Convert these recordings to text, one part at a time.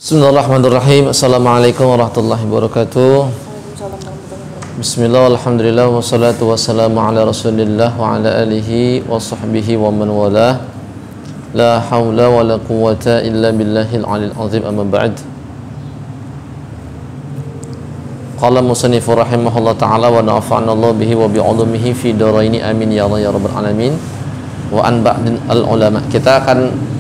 Bismillahirrahmanirrahim. Assalamualaikum warahmatullahi wabarakatuh. Bismillah, alhamdulillah, wassalatu wassalamu ala rasulillah wa ala alihi wa sahbihi wa man walah. La hawla wa la quwwata illa billahil alil azim, amma ba'd. Qala musannifu rahimahullah ta'ala wa nafa'ana Allah bihi wa bi'ulumihi fi daraini amin ya Allah ya rabbal alamin. Wa an ba'din al ulama. Kita akan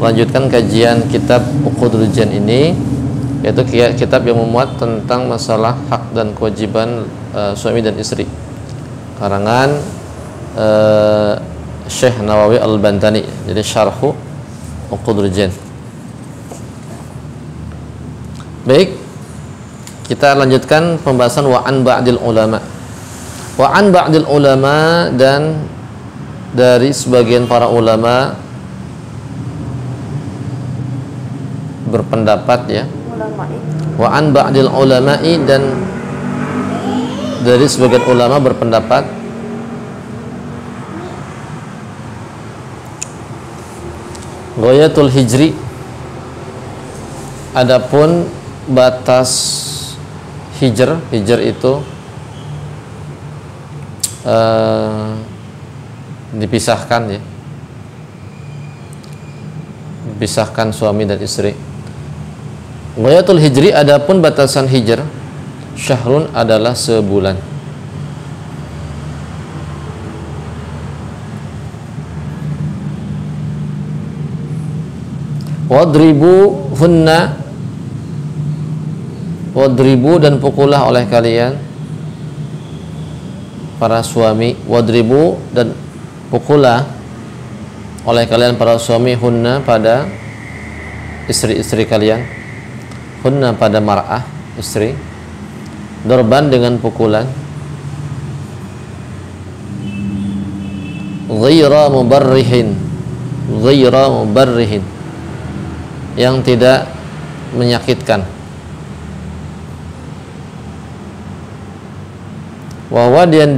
melanjutkan kajian kitab Uqudul Jan ini, yaitu kitab yang memuat tentang masalah hak dan kewajiban suami dan istri, karangan Syekh Nawawi Al-Bantani. Jadi syarhu Uqudul Jan. Baik, kita lanjutkan pembahasan wa an ba'dil ulama. Wa an ba'dil ulama, dan dari sebagian para ulama berpendapat, ya. Wa an ba'dil ulama'i, dan dari sebagian ulama berpendapat ghayatul hijri, adapun batas hijr itu dipisahkan, ya, dipisahkan suami dan istri. Ghayatul hijri, adapun batasan hijr, syahrun adalah sebulan. Wadribu hunna, wadribu dan pukullah oleh kalian para suami, wadribu dan pukullah oleh kalian para suami, hunna pada istri-istri kalian, hunna pada mar'ah, istri, dorban dengan pukulan, ghaira mubarrihin, ghaira mubarrihin, yang tidak menyakitkan, wawa dan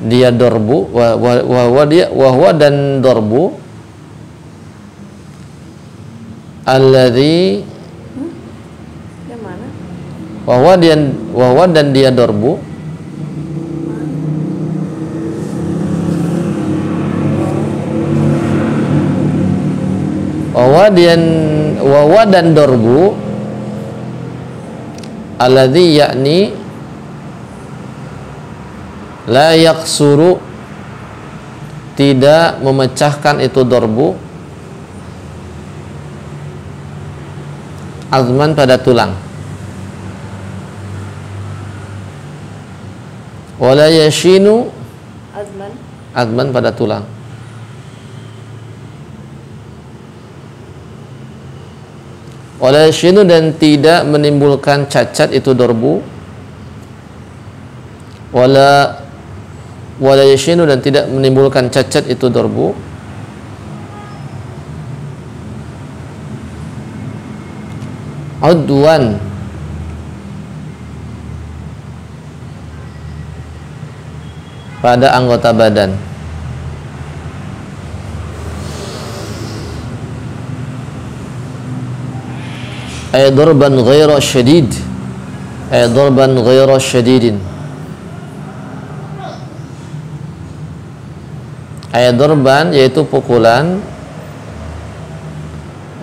dia dorbu, wahwa dan dorbu, alladhi, yang mana? Wahwa dan dia dorbu, wahwa dan dorbu, alladhi yakni la yaksuru, tidak memecahkan itu dorbu, azman pada tulang, wala yashinu, azman pada tulang, wala yashinu, dan tidak menimbulkan cacat itu dorbu, wala yashinu, dan tidak menimbulkan cacat itu dorbu, udwan, pada anggota badan, ay darban ghaira syadid, ay darban ghaira syadidin, ay darban yaitu pukulan,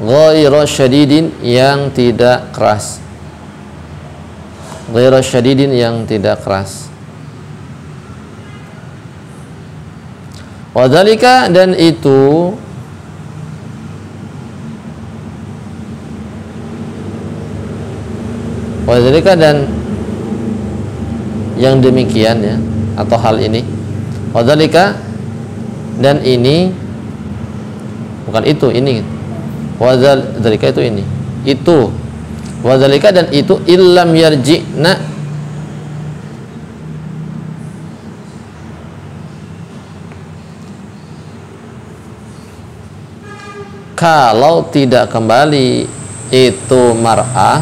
ghaira syadidin yang tidak keras, ghaira syadidin yang tidak keras. Wadzalika, dan itu, wadzalika, dan yang demikian, ya, atau hal ini, wadzalika, dan ini, bukan itu, ini, wadzalika itu ini, itu, wadzalika, dan itu, illam yarji'na, kalau tidak kembali itu mar'ah,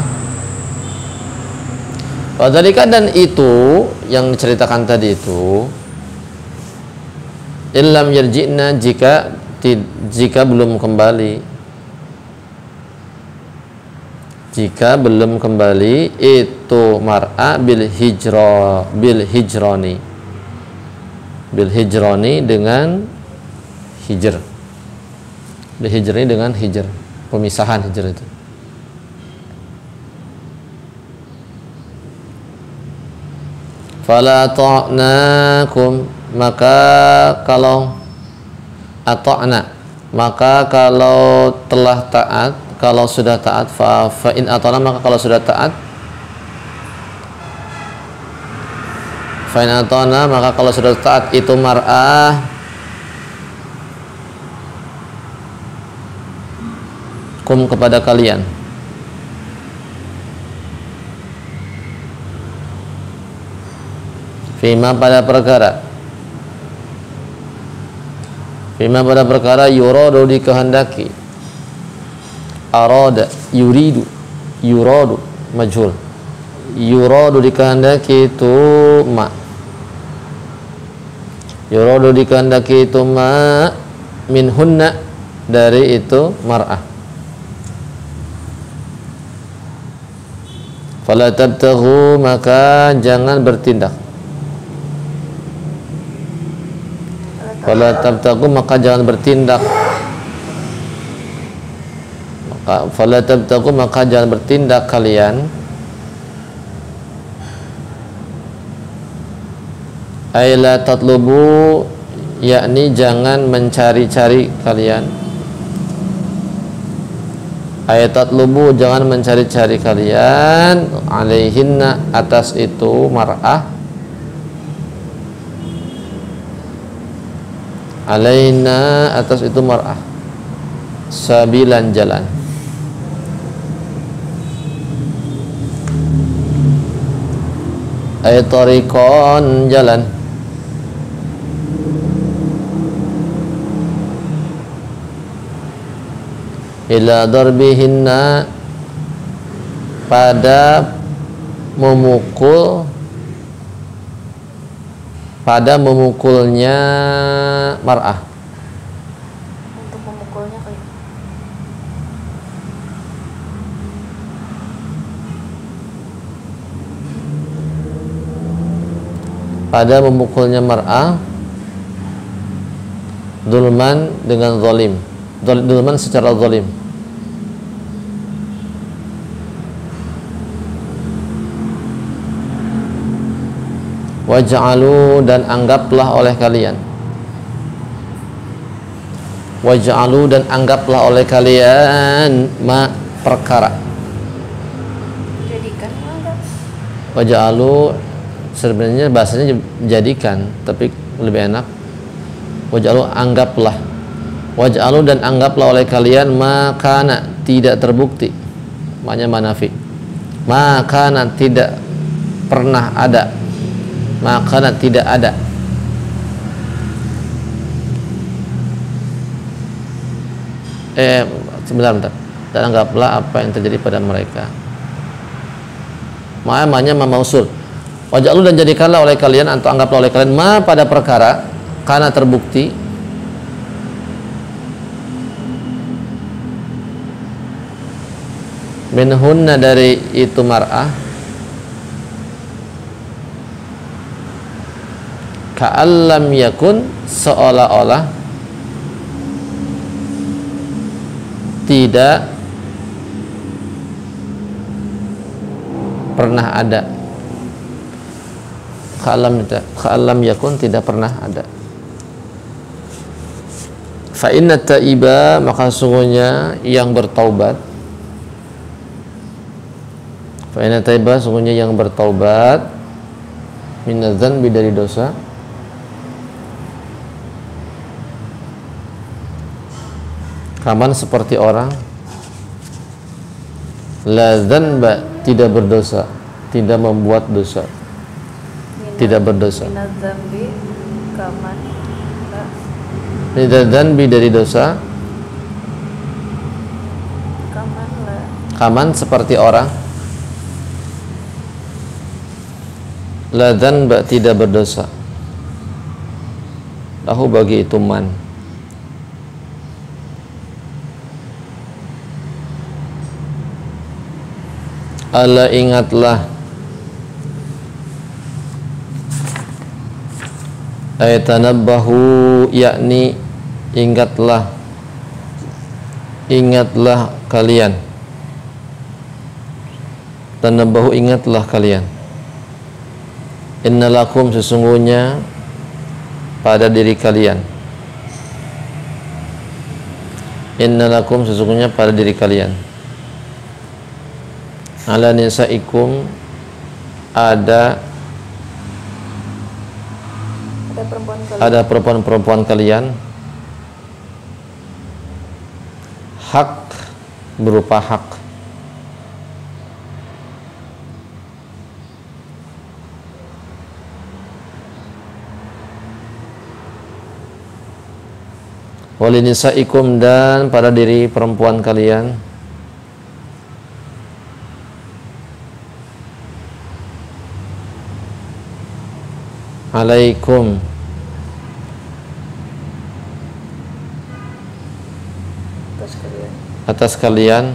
wadzalika, dan itu yang diceritakan tadi itu, illam yarji'na, jika jika belum kembali, itu mar'a bil hijrani dengan hijr, dengan hijr, pemisahan hijr itu. Fala ta'nakum, maka kalau ata'na, maka kalau telah taat, kalau sudah taat, fa in ata'na, maka kalau sudah taat, fa in ata'na, maka kalau sudah taat itu mar'ah kum kepada kalian, fima pada perkara yuradu dikehendaki, arada yuridu, yuradu majhul, yuradu dikehendaki itu ma, yuradu dikehendaki itu ma minhunna dari itu mar'ah. Fala tabtaghu, maka jangan bertindak. Fala tabtaghu, maka jangan bertindak. Maka fala tabtaghu, maka jangan bertindak kalian. Ay la tatlubu, yakni jangan mencari-cari kalian. Ayatat lubu, jangan mencari-cari kalian, alaihinna atas itu mar'ah, alaina atas itu mar'ah, sabilan jalan, ayat tariqon jalan, ila darbihinna pada memukulnya mar'ah. Untuk memukulnya kayak pada memukulnya mar'ah, zulman dengan zalim, zulman secara zalim. Waj'alu, dan anggaplah oleh kalian, waj'alu, dan anggaplah oleh kalian ma perkara, jadikan enggak? waj'alu sebenarnya bahasanya jadikan, tapi lebih enak waj'alu anggaplah, waj'alu dan anggaplah oleh kalian makana tidak terbukti, maknanya manafi, makana tidak pernah ada, makana tidak ada, sebentar, dan anggaplah apa yang terjadi pada mereka, maknanya mausul, waj'alu dan jadikanlah oleh kalian atau anggaplah oleh kalian ma pada perkara karena terbukti minhunna dari itu mar'ah, ka'allam yakun seolah-olah tidak pernah ada, ka'allam yakun tidak pernah ada. Fa inna ta'iba, maka sungguhnya yang bertaubat, fa inna ta'iba, sungguhnya yang bertaubat, minadzanbi dari dosa, kaman seperti orang, la dzanba tidak berdosa, tidak membuat dosa, tidak berdosa. Minadzambi kaman Dzanbi dari dosa, kaman seperti orang, la dzanba tidak berdosa, lahu bagi itu man, Ala ingatlah, aytanabbahu yakni ingatlah, ingatlah kalian. Tanabbahu ingatlah kalian. Innalakum sesungguhnya pada diri kalian. Innalakum sesungguhnya pada diri kalian. Ala nisaikum ada perempuan-perempuan kalian, hak berupa hak. Walinisaikum dan pada diri perempuan kalian, alaikum atas kalian,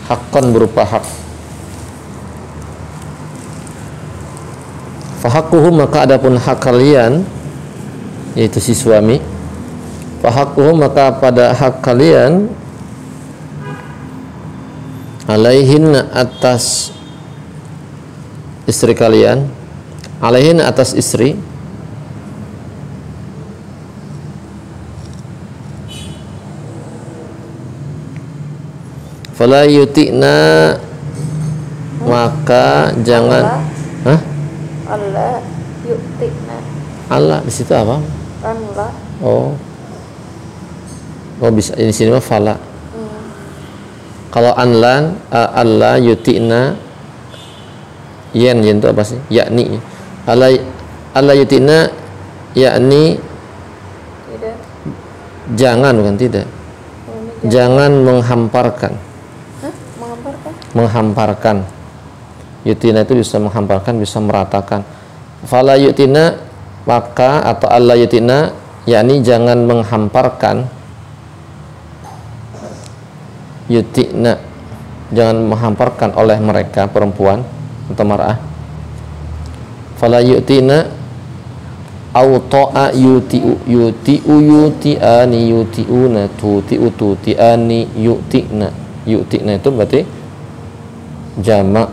hakon berupa hak. Fahakuhum maka adapun hak kalian, yaitu si suami. Fahakuhum maka pada hak kalian, alaihin atas istri kalian, alaihin atas istri, fala yuti'na maka jangan Allah yuti'na. Allah di situ apa? Allah. Oh bisa di sini mah fala. Kalau anlan Allah yuti'na yen itu apa sih? Yakni Allah yuti'na yakni Tidak. jangan, bukan tidak. Jangan menghamparkan. Menghamparkan? Menghamparkan. Yutina itu bisa menghamparkan, bisa meratakan. Fala yutina maka atau Allah yutina yakni jangan menghamparkan. Yutina jangan menghamparkan oleh mereka perempuan atau mar'ah. Fala yutina au ta'a yuti'u yuti'ani yuti'una tuti'ani yu'ti'na. Yu'ti'na itu berarti jama'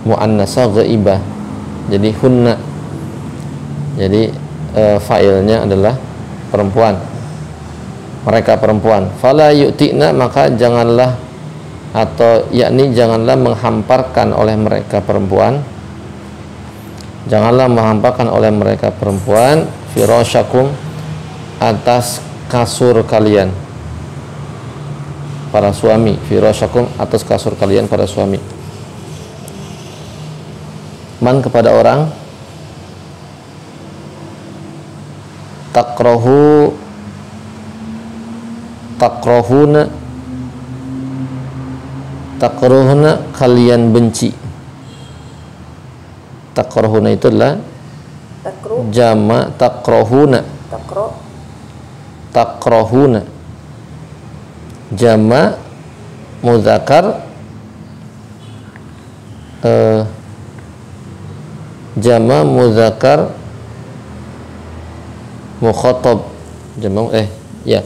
muannasa ghaibah. Jadi hunna. Jadi fa'ilnya adalah perempuan. Mereka perempuan. Fala yu'ti'na maka janganlah atau yakni janganlah menghamparkan oleh mereka perempuan. Janganlah menghamparkan oleh mereka perempuan firasyakum atas kasur kalian para suami, firasyakum atas kasur kalian para suami. Man kepada orang takrohuna kalian benci. Takrohuna itu adalah jama takrohuna. Takrohuna jama muzakkar jama muzakkar mukhatab. Jama ya.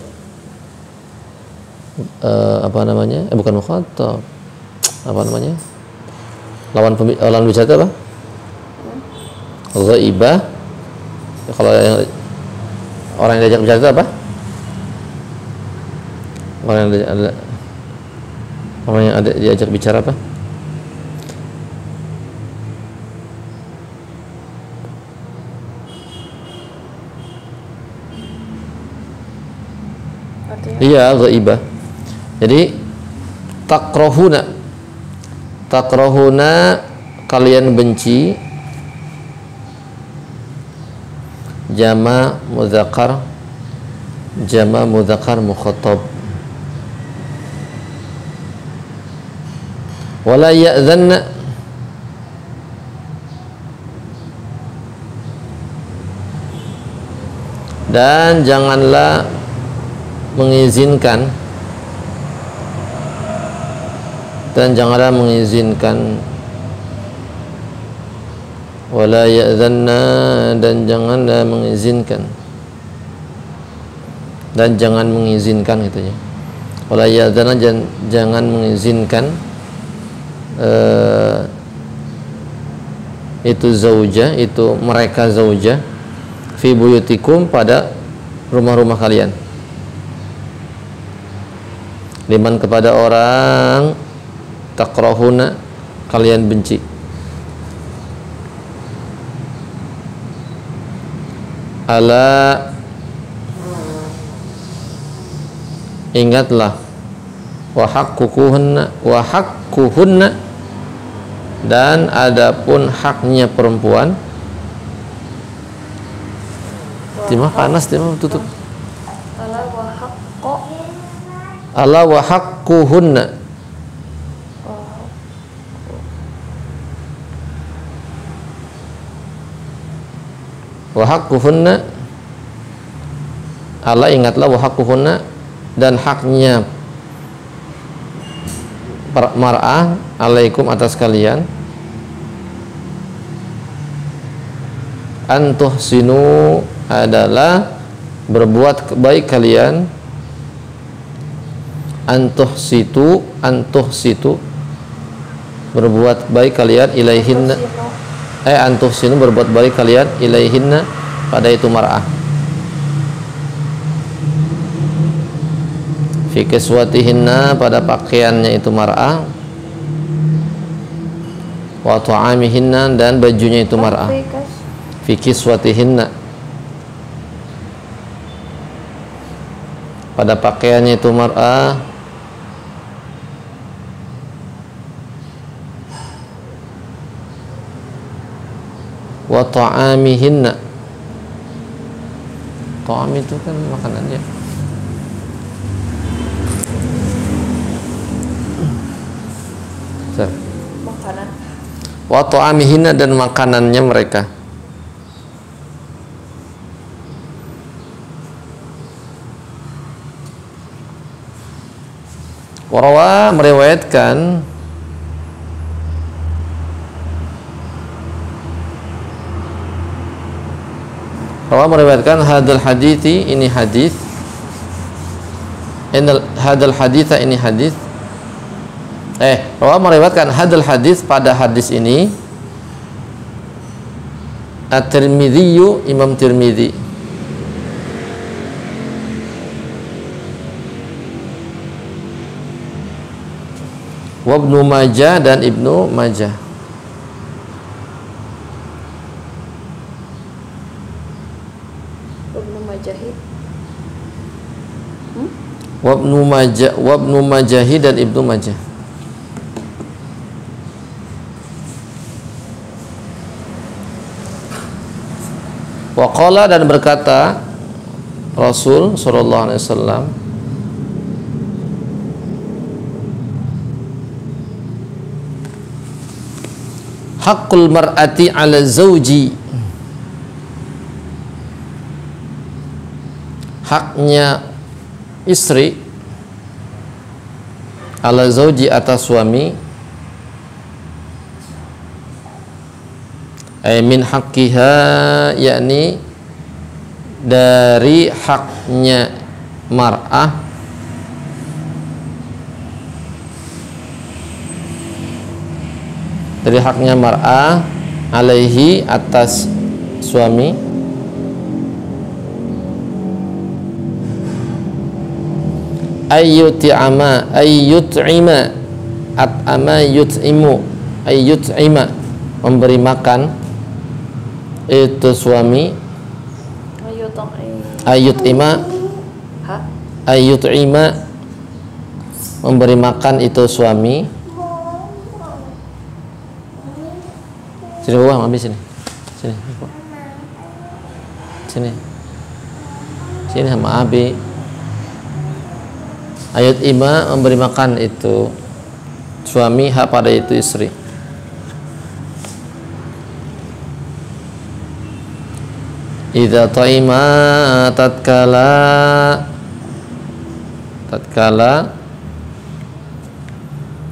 Apa namanya? Bukan mukhatab. Apa namanya? Lawan bicara itu apa? Ghaibah. Kalau yang orang yang diajak bicara itu apa? Orang yang ada diajak bicara apa? Artinya? Iya, ghaibah. Jadi takrohuna kalian benci, jama mudzakkar mukhatab. Wala ya'zanna dan janganlah mengizinkan dan janganlah mengizinkan, wala ya'dhanna dan janganlah mengizinkan, dan jangan mengizinkan gitu ya. Wala ya'dhanna jangan mengizinkan itu zaujah, itu mereka zaujah, fi buyutikum pada rumah-rumah kalian, liman kepada orang takrahuna kalian benci. Ala ingatlah, wa haqquhunna dan adapun haknya perempuan. Timah panas, timah tutup. Ala wa haqquhunna wa haqquhunna, ala ingatlah, wa haqquhunna dan haknya mar'ah alaikum atas kalian, antuhsinu adalah berbuat baik kalian, antuhsitu berbuat baik kalian, ilaihinna antuhsinu berbuat baik kalian, ilaihinna pada itu mar'ah, fi kiswatihinna pada pakaiannya itu mar'ah, wa ta'amihinna dan bajunya itu mar'ah, fi kiswatihinna pada pakaiannya itu mar'ah, wa ta'amihinna, ta'am itu kan makanannya, makanan, wa ta'amihinna dan makanannya mereka. Warawa meriwayatkan hadal hadithi ini hadis, hadal haditha ini hadis, rawa meriwayatkan hadal hadis pada hadis ini At-Tirmidzi, Imam Tirmidzi, wa Ibnu Majah dan Ibnu Majah, wa Ibnu Majah dan Ibnu Majah. Wa qala dan berkata Rasul sallallahu alaihi wasallam, haqqul mar'ati 'ala zawji, haknya istri, ala zawji atas suami, min haqqiha yakni dari haknya mar'ah, dari haknya mar'ah alaihi atas suami, ayyut'ima at'ama yut'imu ayyut'ima memberi makan itu suami, ayyut'ima memberi makan itu suami. Sini bawah, ambil sini. Sini sama Abi. Ayat ima memberi makan itu suami, hak pada itu istri. Idza taima tatkala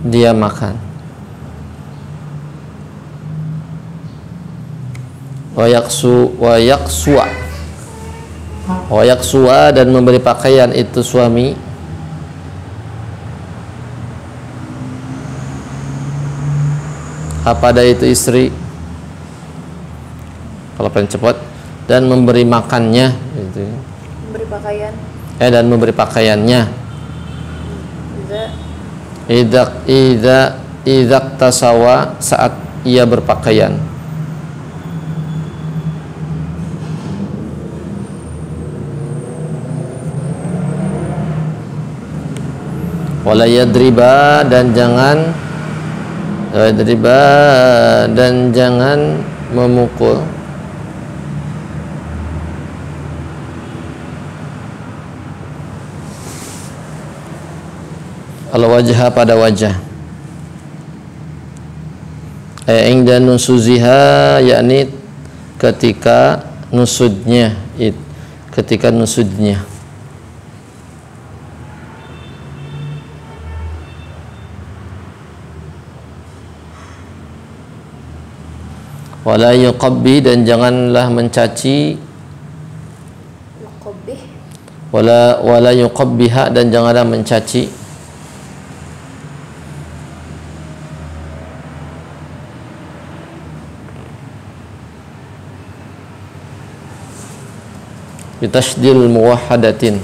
dia makan. Wa yaksua dan memberi pakaian itu suami kepada itu istri, kalau pengen cepat, dan memberi makannya gitu. Memberi pakaian. Dan memberi pakaiannya. Idza tasawa, saat ia berpakaian. Wala yadriba dan jangan memukul al-wajha pada wajah. Ingda nusuziha, yakni ketika nusudnya, wala yuqabbi dan janganlah mencaci, wala yuqabbiha dan janganlah mencaci, bitasydil muwahhadati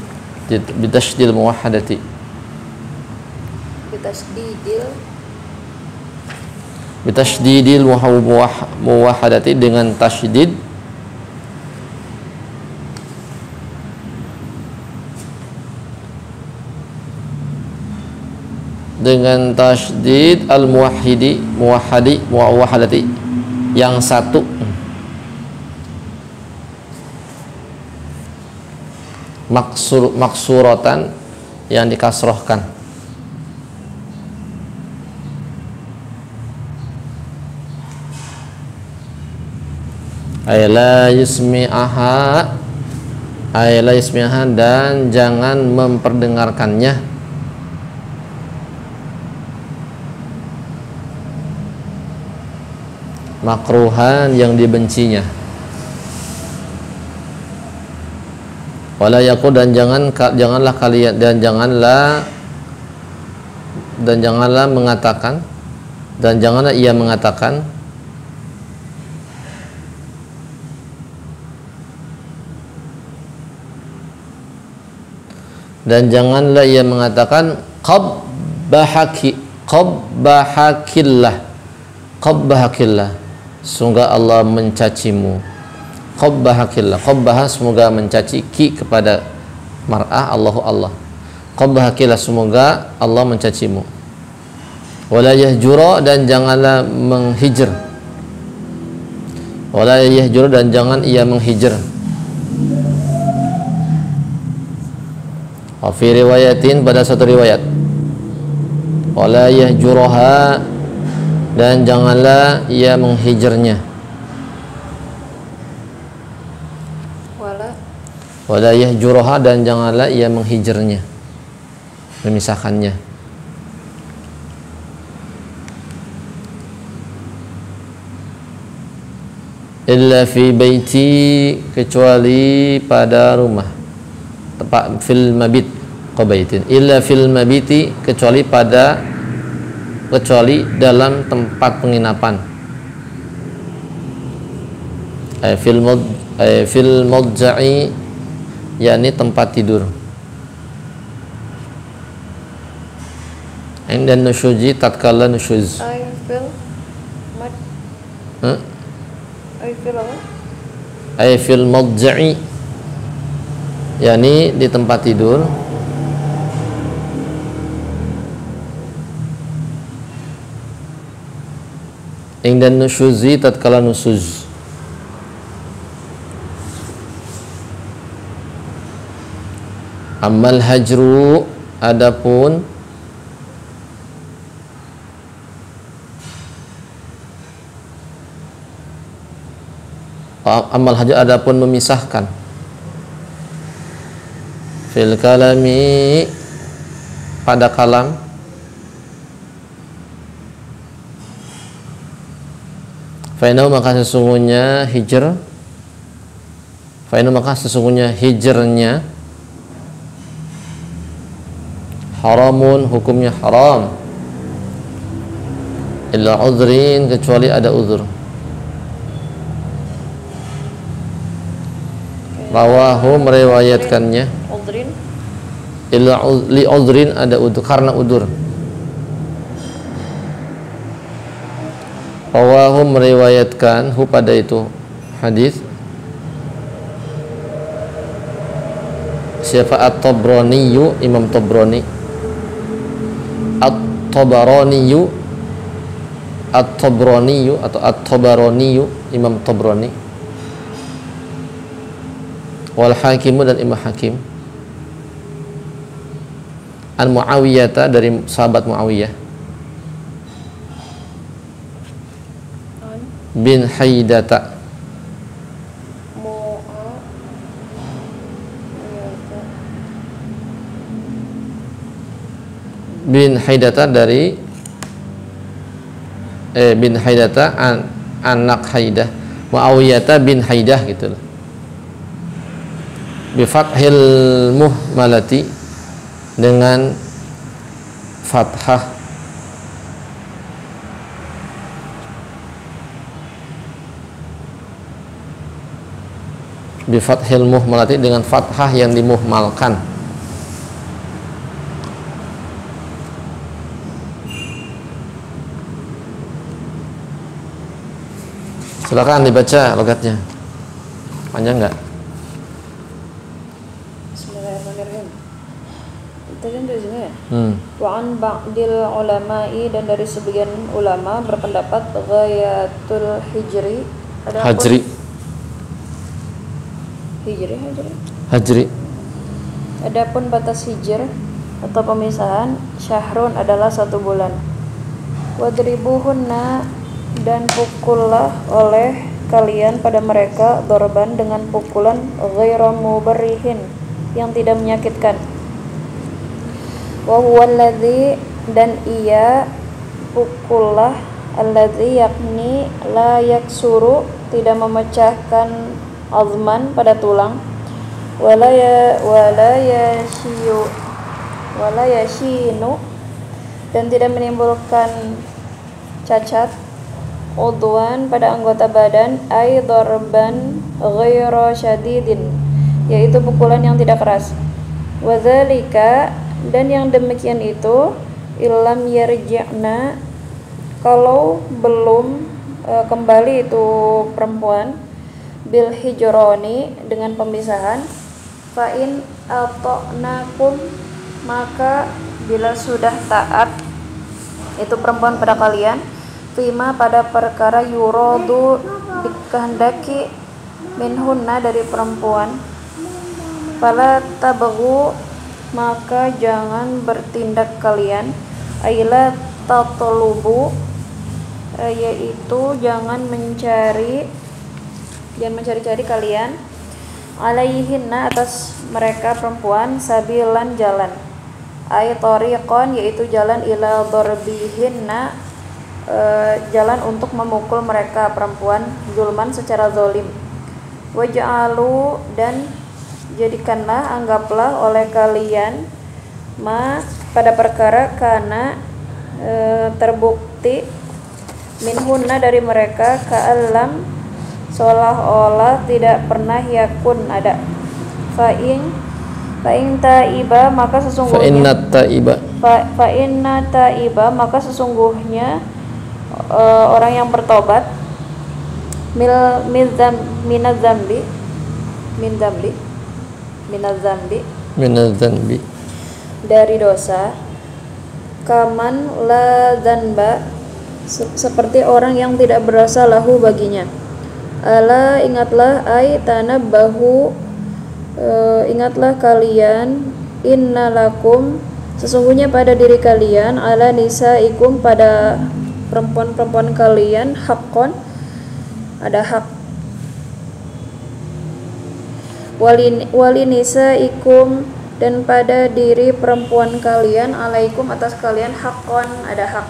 bitasydidil muwahhadati dengan tasydid muwahhadati yang satu, maksuratan yang dikasrohkan. Ayla yusmi'aha dan jangan memperdengarkannya, makruhan yang dibencinya. Wala yaqul dan janganlah kalian dan janganlah mengatakan dan janganlah ia mengatakan qabbahakillah, semoga Allah mencacimu. Qabbahakillah, semoga mencaci, ki kepada mar'ah, Allah. Qabbahakillah, semoga Allah mencacimu. Wala yahjura dan janganlah menghijr. Wala yahjura dan jangan ia menghijr. Wa fi riwayatin, pada satu riwayat, wala yahjuraha dan janganlah ia menghijrnya. Wala yahjuraha dan janganlah ia menghijrnya, memisahkannya. Illa fi baiti, kecuali pada rumah, tempat fil mabit qabaitin. Illa fil mabiti, kecuali dalam tempat penginapan. Fil mudja'i, yakni tempat tidur. Dan nusyuji, tatkala nusyuz. Fil mudja'i, yakni di tempat tidur. Dan nusyuzi, tatkala nusyuz. Amal hajru, adapun memisahkan. Fil kalami, pada kalam. Fainau maka sesungguhnya hijr, fainau maka sesungguhnya hijrnya haramun, hukumnya haram, illa udhrin, kecuali ada uzur. Rawahu meriwayatkannya, Udrin illa li udhrin, ada udur, karena udur. Rawahu meriwayatkan hu pada itu hadis siapa? At-Tabraniyu, Imam Tabrani. At-Tabaraniyu, At-Tabraniyu atau At-Tabaraniyu, Imam Tabrani. Wal Hakimu, dan Imam Hakim. An Muawiyah, dari sahabat Muawiyah bin Haidata, bin Haidata dari bin Haidata anak Haidah, Muawiyah bin Haidah gitu loh. Bi fathil muhmalati, dengan fathah bi fathil muhmalati, dengan fathah yang dimuhmalkan. Silakan dibaca logatnya. Panjang enggak? Bismillahirrahmanirrahim. Itu kan dari sini ya? Wa an ba'dil ulama'i, dan dari sebagian ulama berpendapat ghayatul hijri, Hajri. Hajri. Adapun batas hijr atau pemisahan, syahrun adalah 1 bulan. Wadribuhunna, dan pukullah oleh kalian pada mereka, dorban, dengan pukulan, ghairu mubarrihin, yang tidak menyakitkan. Wa huwa alladzi, dan ia pukullah, alladzi, yakni la yaksuru, tidak memecahkan, azman, pada tulang, wala yashinu, dan tidak menimbulkan cacat, udwan, pada anggota badan, ay darban ghairu syadidin, yaitu pukulan yang tidak keras. Wadzalika, dan yang demikian itu, illam yarji'na, kalau belum kembali itu perempuan, bil hijroni, dengan pemisahan, fa in ata'nakum, maka bila sudah taat itu perempuan pada kalian, fima, pada perkara yuradu, dikehendaki, minhunna, dari perempuan, fala tabghu, maka jangan bertindak kalian, aila tatlubu, yaitu jangan mencari-cari kalian, alaihinna, atas mereka perempuan, sabilan, jalan, ay tariqan, yaitu jalan, ila darbihinna, jalan untuk memukul mereka perempuan, zulman, secara zalim. Waj'alu, dan jadikanlah, anggaplah oleh kalian, ma, pada perkara kana terbukti, minhunna, dari mereka, ka'alam, seolah-olah tidak pernah, yakun, ada. Fa'in ta'iba, maka sesungguhnya fa'inna ta'iba, maka sesungguhnya orang yang bertobat, minazambi, dari dosa, kaman la dzanba, seperti orang yang tidak berdosa, lahu, baginya. Ala, ingatlah, ay tanabbahu, ingatlah kalian, innalakum, sesungguhnya pada diri kalian, ala nisaikum, pada perempuan-perempuan kalian, haqqon, ada hak. Wali nisaikum, dan pada diri perempuan kalian, alaikum, atas kalian, haqqon, ada hak.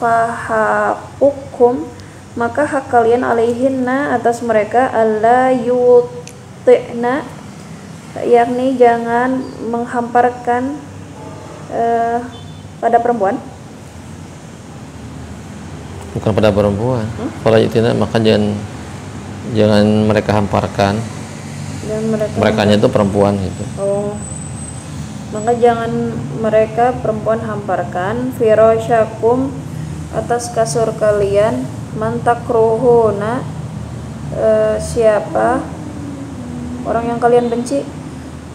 fahaqukum maka hak kalian alaihinna atas mereka alla yuti'na yakni jangan menghamparkan pada perempuan, bukan pada perempuan. Fala yutina maka jangan mereka hamparkan. Dan merekanya itu perempuan gitu. Oh. Maka jangan mereka perempuan hamparkan firasyakum atas kasur kalian mantakruhuna siapa orang yang kalian benci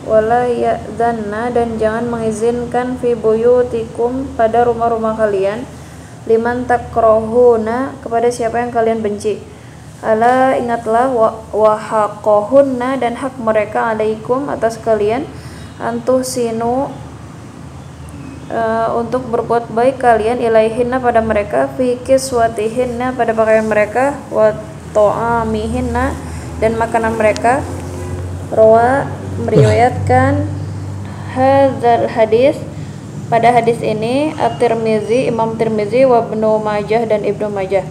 wala ya'dhanna dan jangan mengizinkan fi buyutikum pada rumah-rumah kalian liman takrohuna kepada siapa yang kalian benci. Ala ingatlah wa haqqahunna dan hak mereka alaikum atas kalian antuh sinu untuk berbuat baik kalian ilaihinna pada mereka fi kiswatihinna pada pakaian mereka wa ta'amihinna dan makanan mereka. Rawa meriwayatkan hadzal hadis pada hadis ini at-Tirmizi Imam Tirmizi wa Ibnu Majah dan Ibnu Majah.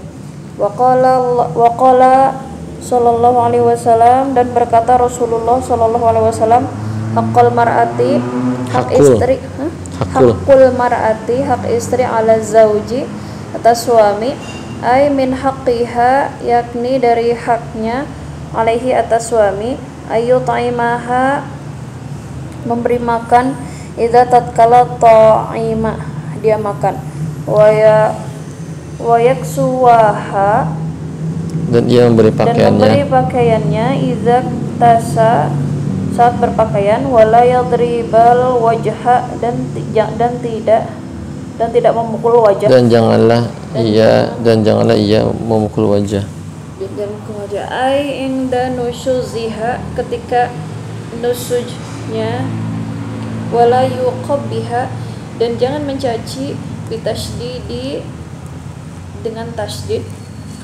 Wa qala sallallahu alaihi wasallam dan berkata Rasulullah sallallahu alaihi wasallam haqqul mar'ati hak istri haqqul mar'ati hak istri ala zauji atas suami ay min haqqiha yakni dari haknya alaihi atas suami ayu ta'imaha memberi makan idza tatkala ta'ima dia makan wa yaksuwaha dan ia memberi pakaiannya idza tasa saat berpakaian wala yadribal wajha dan tidak memukul wajah dan janganlah ia memukul wajah ai inda nusyuziha ketika nusujnya wala yuqabbiha dan jangan mencaci bitasydidi dengan tasydid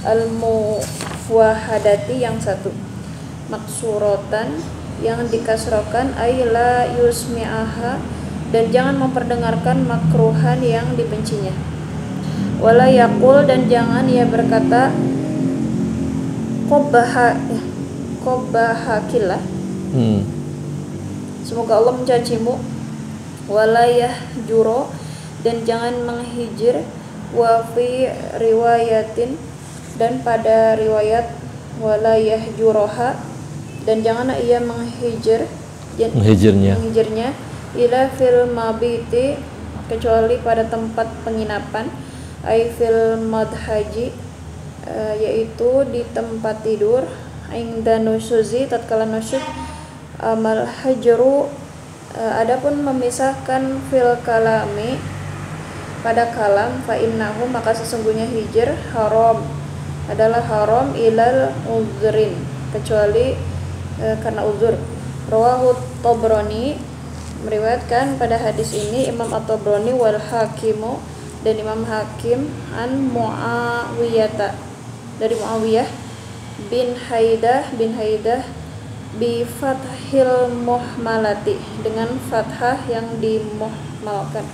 al muwahadati yang satu maksuratan yang dikasrokan ay la yusmi'aha dan jangan memperdengarkan makruhan yang dibencinya wala yaqul dan jangan ia berkata qabbahakillah semoga Allah mencacimu wala yahjuro dan jangan menghijir wa fi riwayatin dan pada riwayat wala yahjuroha dan jangan ia menghijirnya ila fil mabiti kecuali pada tempat penginapan ay fil madhaji yaitu di tempat tidur inda nusyuzi tatkala nusyuz amal hajru adapun memisahkan fil kalami pada kalam fa innahu maka sesungguhnya hijr haram adalah haram ilal uzrin kecuali karena uzur. Rawahu Tabrani meriwayatkan pada hadis ini Imam At-Tabrani wal Hakimu dan Imam Hakim an Muawiyah dari Muawiyah bin Haidah bi fathil muhmalati dengan fathah yang dimuhmalkan.